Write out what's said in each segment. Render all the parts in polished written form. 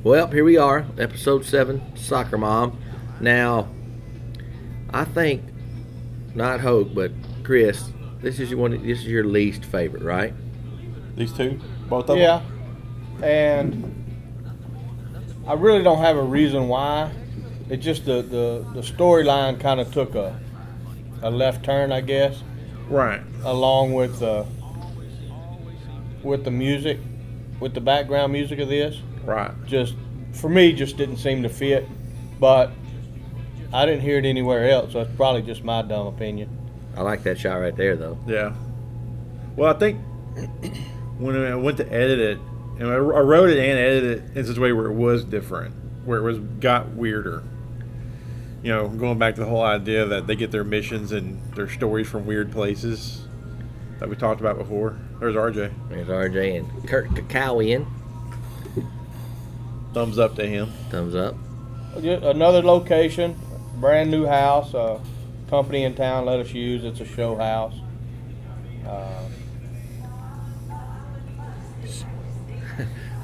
Well, here we are, episode 7, Soccer Mom. Now, I think, not Hope, but Chris, this is your least favorite, right? These two? Both of Yeah, them? and I really don't have a reason why. It just the storyline kind of took a left turn, I guess, Right. along with the music, with the background music of this. Right. Just for me, just didn't seem to fit. But I didn't hear it anywhere else, so it's probably just my dumb opinion. I like that shot right there, though. Yeah. Well, I think when I went to edit it, and I wrote it and edited it in such a way where it was different, where it got weirder. You know, going back to the whole idea that they get their missions and their stories from weird places that we talked about before. There's RJ. There's RJ and Kurt Cowboy. Thumbs up to him. Thumbs up. Another location, brand new house, company in town let us use. It's a show house.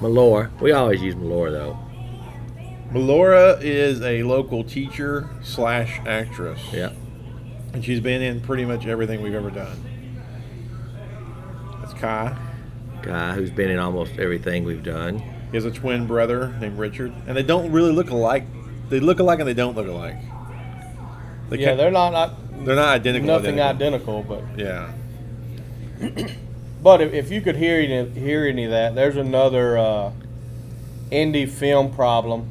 Malora. We always use Malora, though. Melora is a local teacher / actress. Yeah. And she's been in pretty much everything we've ever done. That's Kai. Guy who's been in almost everything we've done. He has a twin brother named Richard. And they don't really look alike. They look alike and they don't look alike. They're not They're not identical. nothing identical, but Yeah. but if you could hear any of that, there's another indie film problem,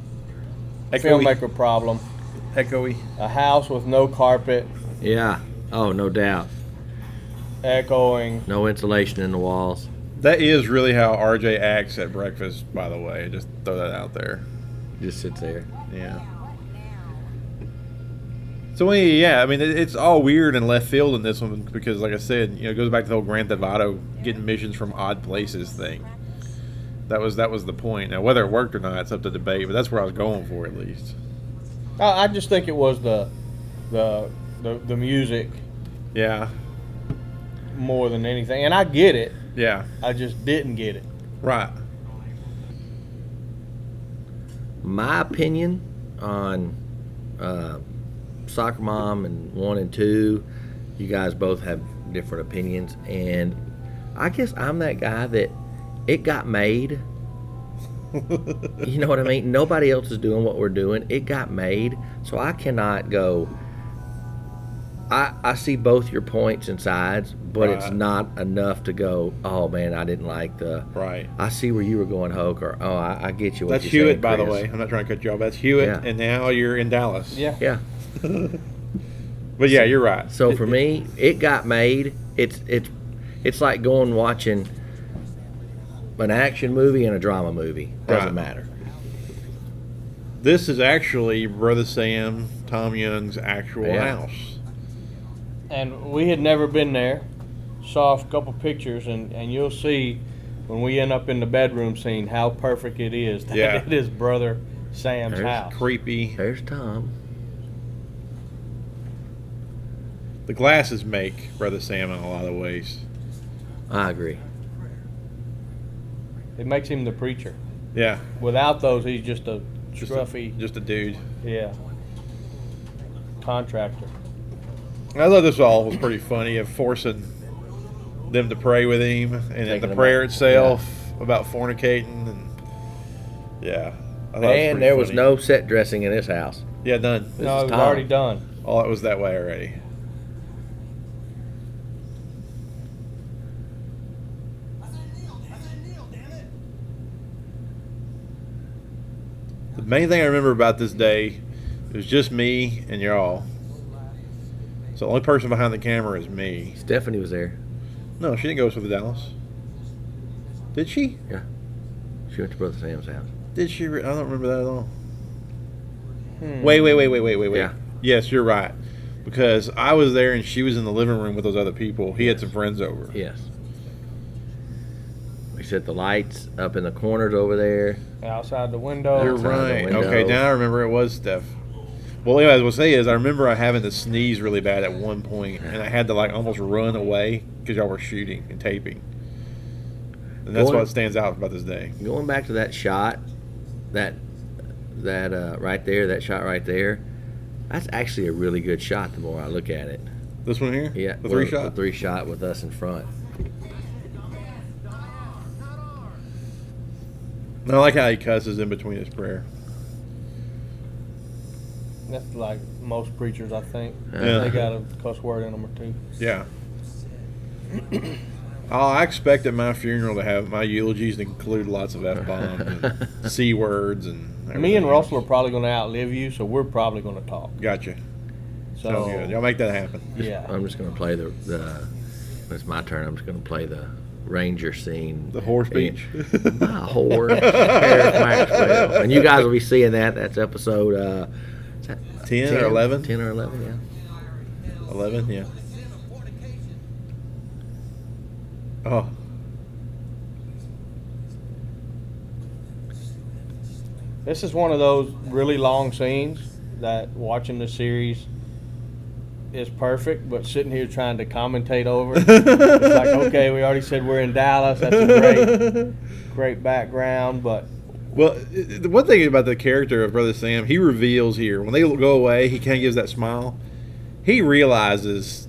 filmmaker problem. Echoey. A house with no carpet, Yeah. Oh, no doubt. echoing. No insulation in the walls. That is really how RJ acts at breakfast, by the way. Just throw that out there. Just sits there. Yeah. So yeah, I mean it's all weird and left field in this one because, like I said, it goes back to the whole Grand Theft Auto getting missions from odd places thing. That was the point. Now whether it worked or not, it's up to debate. But that's where I was going for at least. I just think it was the music Yeah. more than anything, and I get it. Yeah. I just didn't get it. Right. My opinion on Soccer Mom and 1 and 2, you guys both have different opinions, and I guess I'm that guy that it got made. You know what I mean? Nobody else is doing what we're doing. It got made, so I cannot go. I see both your points and sides, but it's Right. not enough to go, oh man, I didn't like the. Right. I see where you were going, Hoke, or oh, I get you. What That's you're Hewitt, saying, by the Chris. way. I'm not trying to cut you off. That's Hewitt, Yeah. and now you're in Dallas. Yeah. Yeah. But yeah, you're right. So for me, it got made. It's like going watching an action movie and a drama movie. Doesn't Right. matter. This is actually Brother Sam, Tom Young's actual Yeah. house. And we had never been there. Saw a couple pictures, and you'll see when we end up in the bedroom scene how perfect it is. That Yeah. it is Brother Sam's There's house. Creepy. There's Tom. The glasses make Brother Sam in a lot of ways. I agree. It makes him the preacher. Yeah. Without those, he's just a Just scruffy, just a dude. contractor. I thought this all was pretty funny of forcing them to pray with him and then Taking the them prayer out. itself about fornicating and I thought it was And pretty there was funny. no set dressing in this house. Yeah, none. This No, is it was Tom. already done. All it was that way already. The main thing I remember about this day, it was just me and y'all. So the only person behind the camera is me. Stephanie was there. No, she didn't go to the Dallas. Did she? She went to Brother Sam's house. Did she? I don't remember that at all. Hmm. Wait. Yeah. Yes, you're right. Because I was there and she was in the living room with those other people. He had some friends over. Yes. We set the lights up in the corners over there. Outside the window. You're Outside the right. window. Okay, now I remember it was Steph. Well, anyway, I was going to say is I remember I having to sneeze really bad at one point, and I had to like almost run away because y'all were shooting and taping. And that's Going- what stands out about this day. Going back to that shot, that that right there, that shot right there, that's actually a really good shot. The more I look at it, This one here? yeah, The three shot? the 3 shot with us in front. I like how he cusses in between his prayer. That's like most preachers, I think. Yeah. They got a cuss word in them or two. Yeah. I expect at my funeral to have my eulogies to include lots of F-bombs and C words and everything. Me and Russell are probably going to outlive you, so we're probably going to talk. Gotcha. So Sounds good. Y'all make that happen. yeah. I'm just gonna play when it's my turn. I'm just gonna play the Ranger scene. The horse speech. My horse, Eric Maxwell. And you guys will be seeing that. That's episode is that 10 or 11? 10 or 11, yeah. 11, yeah. Oh. This is one of those really long scenes that watching the series is perfect, but sitting here trying to commentate over it, it's like, okay, we already said we're in Dallas. That's a great background, but Well, the one thing about the character of Brother Sam, he reveals here, when they go away, he kind of gives that smile. He realizes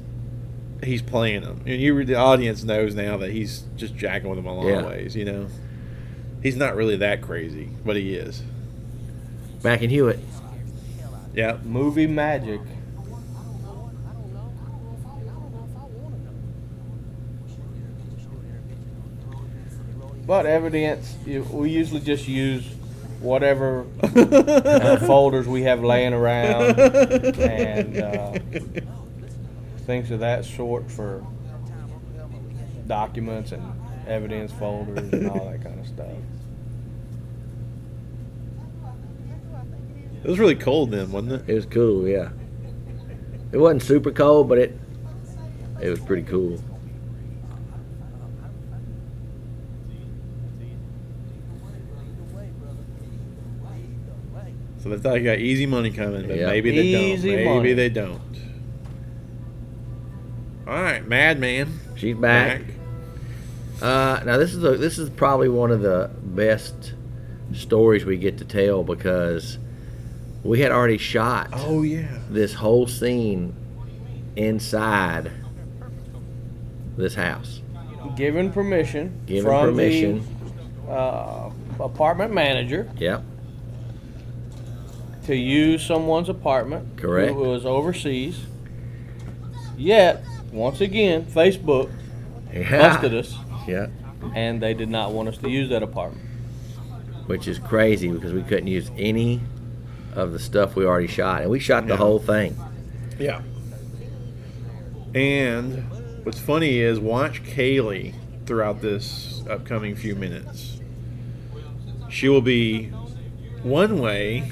he's playing them. And the audience knows now that he's just jacking with them a long ways, you know. He's not really that crazy, but he is. Back in Hewitt. Yeah. movie magic. But evidence, we usually just use whatever folders we have laying around and things of that sort for documents and evidence folders and all that kind of stuff. It was really cold then, wasn't it? It was cool, yeah. It wasn't super cold, but it was pretty cool. So they thought you got easy money coming, but Yeah. maybe they Easy don't. Maybe money. they don't. All right, Madman. She's back. Now this is probably one of the best stories we get to tell because we had already shot Oh yeah. this whole scene inside this house. Given permission Given from permission. the apartment manager Yep. to use someone's apartment Correct. who was overseas. Yet, once again, Facebook Yeah. busted us, Yeah. and they did not want us to use that apartment. Which is crazy because we couldn't use any of the stuff we already shot, and we shot the Yeah. whole thing. Yeah. And what's funny is watch Kaylee throughout this upcoming few minutes. She will be one way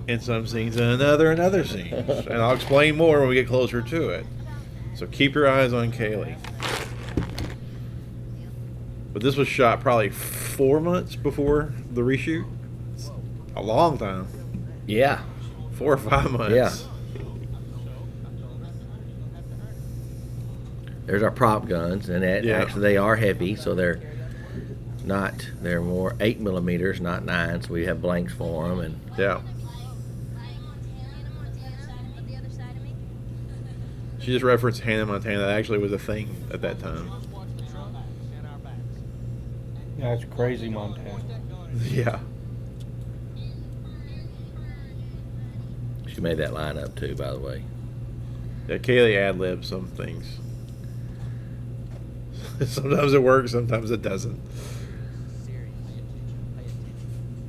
in some scenes and another in other scenes. And I'll explain more when we get closer to it. So keep your eyes on Kaylee. But this was shot probably 4 months before the reshoot. It's a long time. Yeah. 4 or 5 months. Yeah. There's our prop guns, and actually they are heavy, so they're more 8mm, not 9. So we have blanks for them, and Yeah. She just referenced Hannah Montana. That actually was a thing at that time. Yeah, it's crazy, Montana. Yeah. she made that line up too, by the way. Yeah, Kaylee ad-libs some things. Sometimes it works, sometimes it doesn't.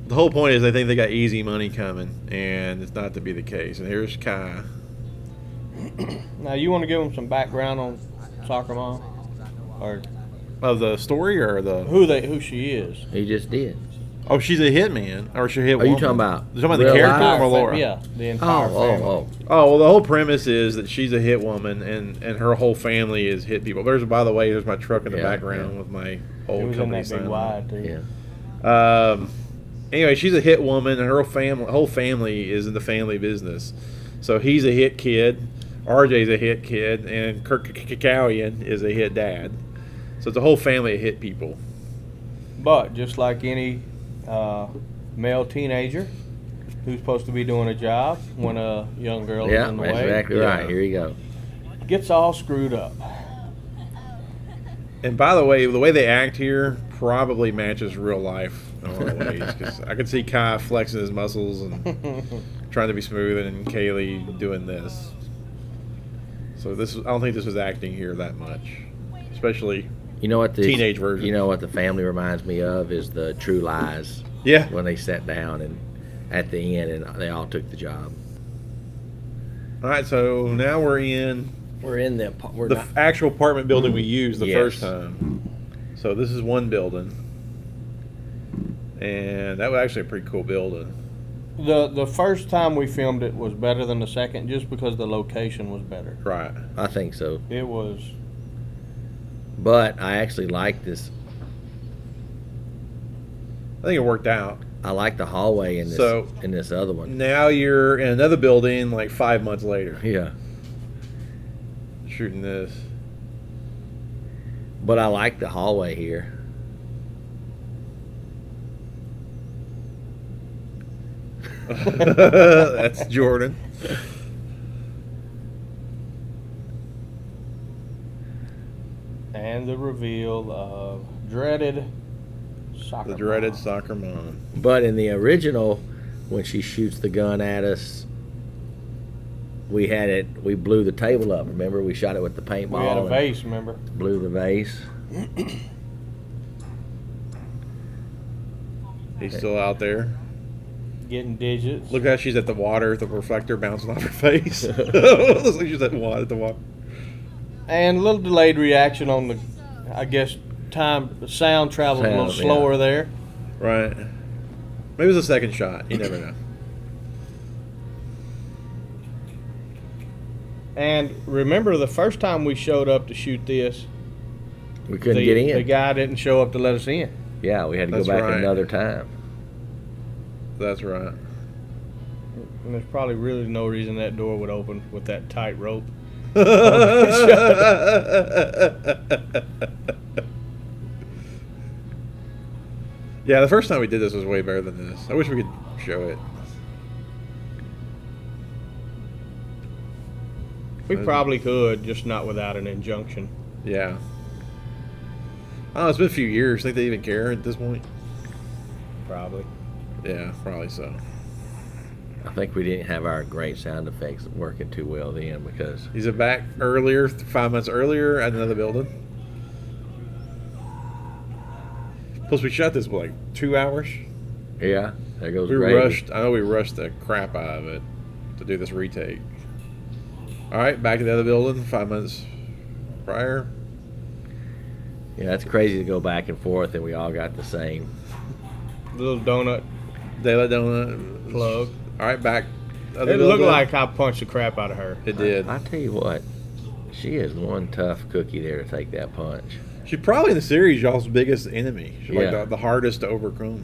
The whole point is they think they got easy money coming, and it's not to be the case. And here's Kai. Now, you want to give them some background on Soccer Mom, or Of the story or the... who she is? He just did. Oh, she's a hitman, or she hit Are woman. you talking about You're talking about the real character life? or Laura? Yeah, the entire family. Oh. Oh, well, the whole premise is that she's a hit woman, and her whole family is hit people. By the way, there's my truck in the Yeah, background yeah. with my It old was in company that sign big on wide, too. Yeah. Anyway, she's a hit woman, and her whole family is in the family business. So he's a hit kid, RJ's a hit kid, and Kirk Cowian is a hit dad. So it's a whole family of hit people. But just like any male teenager, who's supposed to be doing a job when a young girl is Yeah, in the that's way. exactly Yeah. right. Here you go. Gets all screwed up. And by the way they act here probably matches real life in a lot of ways. Because I could see Kai flexing his muscles and trying to be smooth, and Kaylee doing this. So I don't think this was acting here that much, especially You know what the teenage version. You know what the family reminds me of is the True Lies Yeah. when they sat down and at the end and they all took the job. All right, so now we're in We're in the the actual apartment building we used the Yes. first time. So this is one building, and that was actually a pretty cool building. The first time we filmed it was better than the second, just because the location was better. Right. I think so, It was. but I actually like this. I think it worked out. I like the hallway in this So- in this other one. Now you're in another building like 5 months later, Yeah, shooting this. but I like the hallway here. That's Jordan. And the reveal of dreaded soccer. The dreaded mom. soccer mom. But in the original, when she shoots the gun at us, we blew the table up. Remember, we shot it with the paintball. We had a and vase, remember? Blew the vase. He's still out there. Getting digits. Look how she's at the water, the reflector bouncing off her face. Looks like she's at the water. And a little delayed reaction on the, I guess, the sound traveled a little Sound, slower yeah. there. Right. Maybe it was a second shot. You never know. And remember, the first time we showed up to shoot this, We couldn't get in. The guy didn't show up to let us in. Yeah, we had to That's go back right. another time. That's right. And there's probably really no reason that door would open with that tight rope. Yeah, the first time we did this was way better than this. I wish we could show it. We probably could, just not without an injunction. Yeah. I don't know, it's been a few years. Think they even care at this point? Probably. Yeah, probably so. I think we didn't have our great sound effects working too well then because He's back earlier, 5 months earlier, at another building. Plus, we shot this for like 2 hours. yeah, there goes We gravy. rushed. I know we rushed the crap out of it to do this retake. All right, back to the other building. 5 months prior. Yeah, that's crazy to go back and forth and we all got the same. Little donut Daylight Donut plug. All right, back. It looked like I punched the crap out of her. It did. I tell you what, she is one tough cookie there to take that punch. She's probably in the series y'all's biggest enemy. She's Yeah. like the hardest to overcome.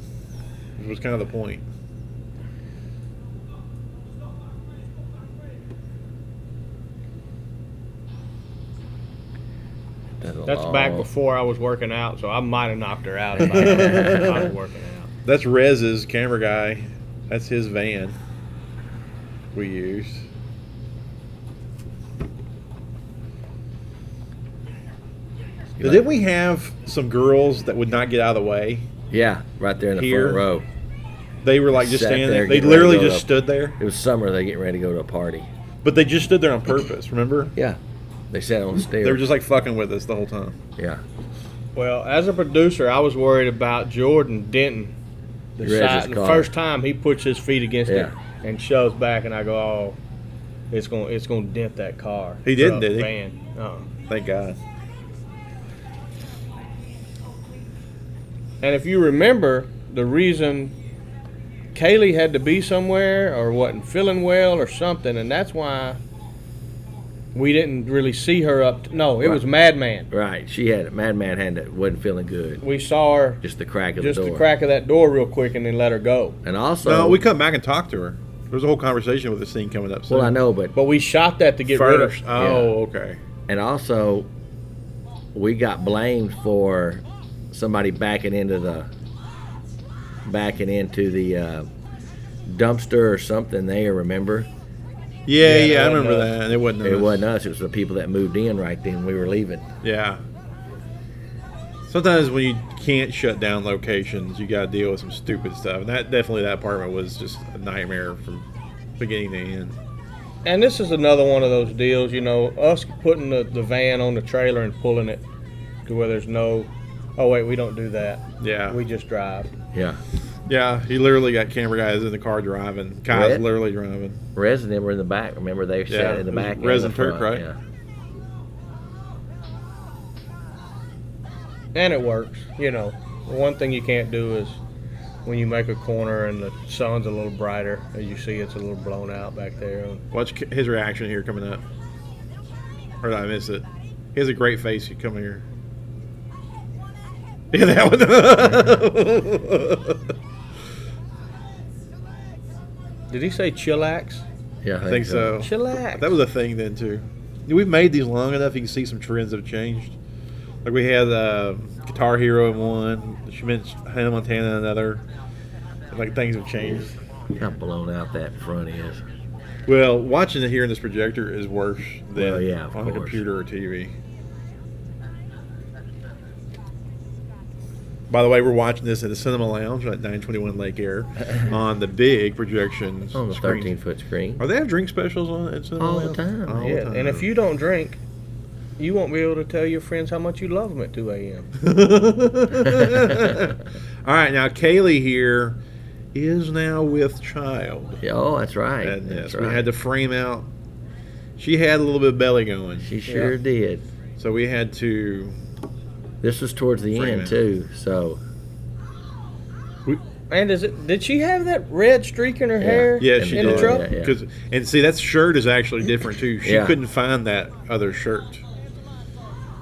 Which was kind of the point. That's back before I was working out, so I might have knocked her out if I was working out. That's Rez's camera guy. That's his van we use. But didn't we have some girls that would not get out of the way? Yeah, right there in the Here? front row. They were like just Sat standing there there. They getting ready to literally go just up. stood there. It was summer, they getting ready to go to a party. But they just stood there on purpose, remember? Yeah, they sat on the stairs. They were just like fucking with us the whole time. yeah. Well, as a producer, I was worried about Jordan denting Rez's the car. first time he puts his feet against it Yeah. and shoves back, and I go, "Oh, it's gonna dent that car." He didn't, truck, did he? Van. Thank God. And if you remember, the reason Kaylee had to be somewhere or wasn't feeling well or something, and that's why we didn't really see her No, it was Madman. Right, she had Madman wasn't feeling good. We saw her Just the crack of just the door. the crack of that door real quick and then let her go. And also, No, we come back and talk to her. There was a whole conversation with the scene coming up soon. well, I know, but But we shot that to get rid of First. her. Oh, okay. and also, we got blamed for somebody backing into the dumpster or something there, remember? Yeah, Yeah, I that remember wasn't that. It wasn't us. It wasn't us. It was the people that moved in right then we were leaving. Yeah. Sometimes when you can't shut down locations, you got to deal with some stupid stuff. And that apartment was just a nightmare from beginning to end. And this is another one of those deals, you know, us putting the van on the trailer and pulling it to where there's no, oh, wait, we don't do that. Yeah. We just drive. Yeah. Yeah, he literally got camera guys in the car driving. Kai's Red? literally driving. Rez and them were in the back. Remember, they sat in the it was back. Rez and and the Turk, front. right? Yeah. And it works, you know. The one thing you can't do is when you make a corner and the sun's a little brighter, as you see it's a little blown out back there. Watch his reaction here coming up. Or did I miss it? He has a great face coming here. Yeah, that one. Did he say chillax? Yeah, I think so. Chillax. That was a thing then too. We've made these long enough you can see some trends have changed. Like we had Guitar Hero in one. She mentioned Hannah Montana in another. Like things have changed. How blown out that front is. Well, watching it here in this projector is worse than Well, yeah, of on a course. computer or TV. By the way, we're watching this at the Cinema Lounge at 921 Lake Air on the big projection On the screen. 13-foot screen. Are they have drink specials on at Cinema All the Lounge? time. All the Yeah, time. and if you don't drink, you won't be able to tell your friends how much you love them at 2 a.m. All right, now Kaylee here is now with child. Yeah, oh, that's right. And That's yes, right. we had to frame out. She had a little bit of belly going, She sure Yeah. did. so we had to. This was towards the Frame end, it. too, so. And did she have that red streak in her hair? Yeah, she in did. the truck. Yeah. Cause, and see, that shirt is actually different too. She Yeah. couldn't find that other shirt.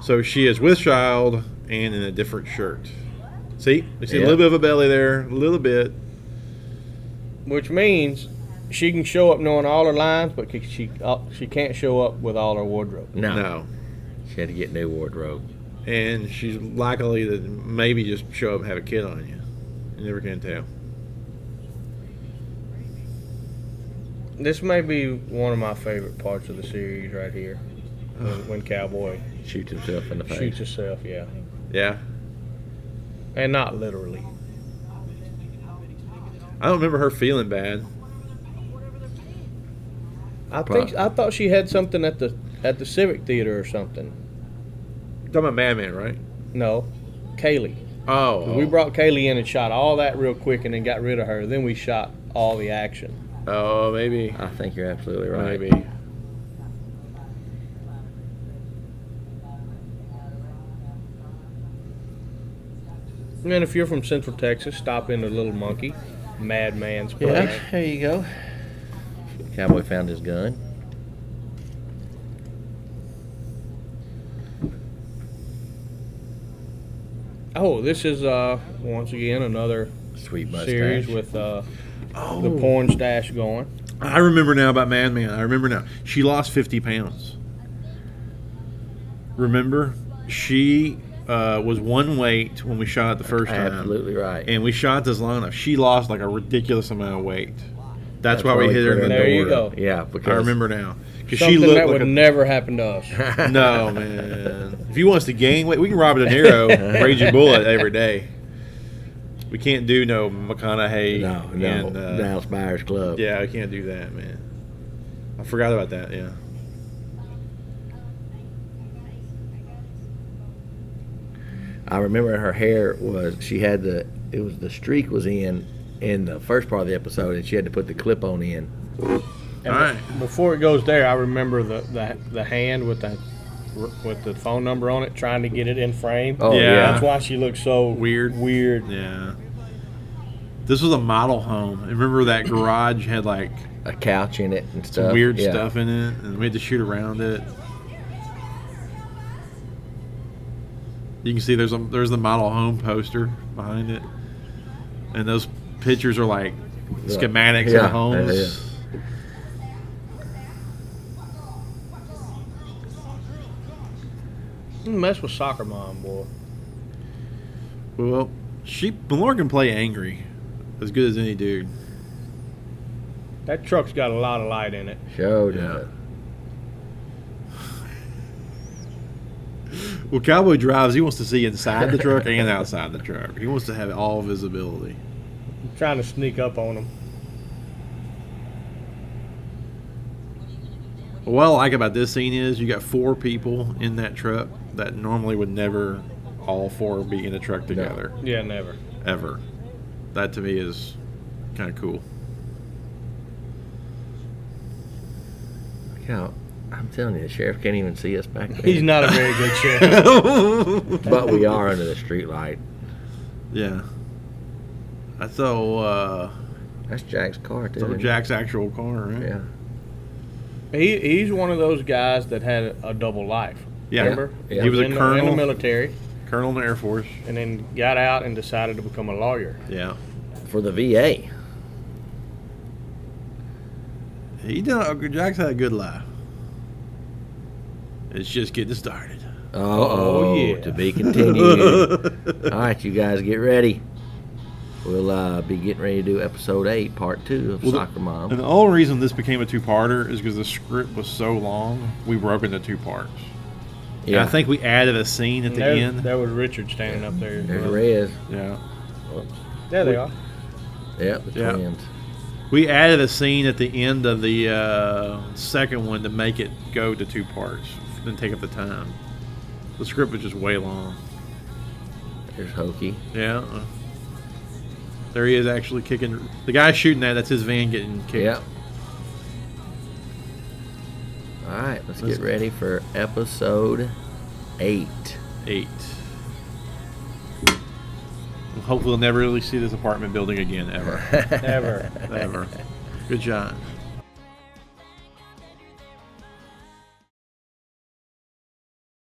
So she is with child and in a different shirt. See? You see a Yeah. little bit of a belly there, a little bit. Which means she can show up knowing all her lines, but she can't show up with all her wardrobe. No. She had to get new wardrobe. And she's likely to maybe just show up and have a kid on you. You never can tell. This may be one of my favorite parts of the series right here, when Cowboy Shoots himself in the face. shoots himself, yeah. Yeah. And not literally. I don't remember her feeling bad. I thought she had something at the Civic Theater or something. You're talking about Madman, right? No, Kaylee. Oh. We brought Kaylee in and shot all that real quick and then got rid of her. Then we shot all the action. Oh, maybe. I think you're absolutely right. Maybe. And then if you're from Central Texas, stop into Little Monkey, Madman's place. Yeah, there you go. Cowboy found his gun. Oh, this is once again another Sweet mustache. series with the Oh. porn stash going. I remember now about Madman. I remember now. She lost 50 pounds. Remember? She was one weight when we shot it the first time. Absolutely right. And we shot this long enough. She lost like a ridiculous amount of weight. That's why we why hit her in the There door. you go. Yeah, because I remember now. Because Something she looked that like would a... never happen to us. No, man. If you want us to gain weight, we can Robert De Niro, Raging Bullet every day. We can't do no McConaughey. No, and, Dallas Buyers Club. Yeah, I can't do that, man. I forgot about that, yeah. I remember her hair was, she had the streak was in the first part of the episode, and she had to put the clip on in. And All right. Before it goes there, I remember the hand with the phone number on it, trying to get it in frame. Oh, Yeah. That's why she looks so Weird. Weird. Yeah. This was a model home. And remember that garage had like A couch in it and some stuff. weird Yeah. stuff in it, and we had to shoot around it. You can see there's the model home poster behind it, and those pictures are like schematics Yeah, of homes. yeah. Don't mess with soccer mom, boy. Well, Malora can play angry as good as any dude. That truck's got a lot of light in it. Showed Yeah. it. Well, Cowboy drives. He wants to see inside the truck and outside the truck. He wants to have all visibility. I'm trying to sneak up on him. What I like about this scene is you got 4 people in that truck that normally would never all 4 be in a truck together. Yeah, never. Ever. That to me is kind of cool. Yeah, I'm telling you, the sheriff can't even see us back there. He's not a very good sheriff. But we are under the street light. Yeah. So, That's Jack's car, too. so isn't it? Jack's actual car, right? Yeah. He's one of those guys that had a double life. Yeah. Remember? Yeah. He was a in colonel. in the military, Colonel in the Air Force. and then got out and decided to become a lawyer. Yeah. For the VA. Jack's had a good life. It's just getting started. Oh, yeah. To be continued. All right, you guys get ready. We'll be getting ready to do episode 8, part 2 of Soccer Mom. And the only reason this became a 2-parter is because the script was so long, we broke into 2 parts. Yeah. I think we added a scene at the end. There was Richard standing up there. as There's well. Rez. Yeah. There they are. Yep, the Yeah. twins. We added a scene at the end of the second one to make it go to 2 parts and take up the time. The script was just way long. There's Hokey. Yeah. There he is actually kicking. The guy shooting that's his van getting kicked. Yep. All right, let's get ready for episode 8. 8. Hopefully we'll never really see this apartment building again, ever. Never. Ever. Good job.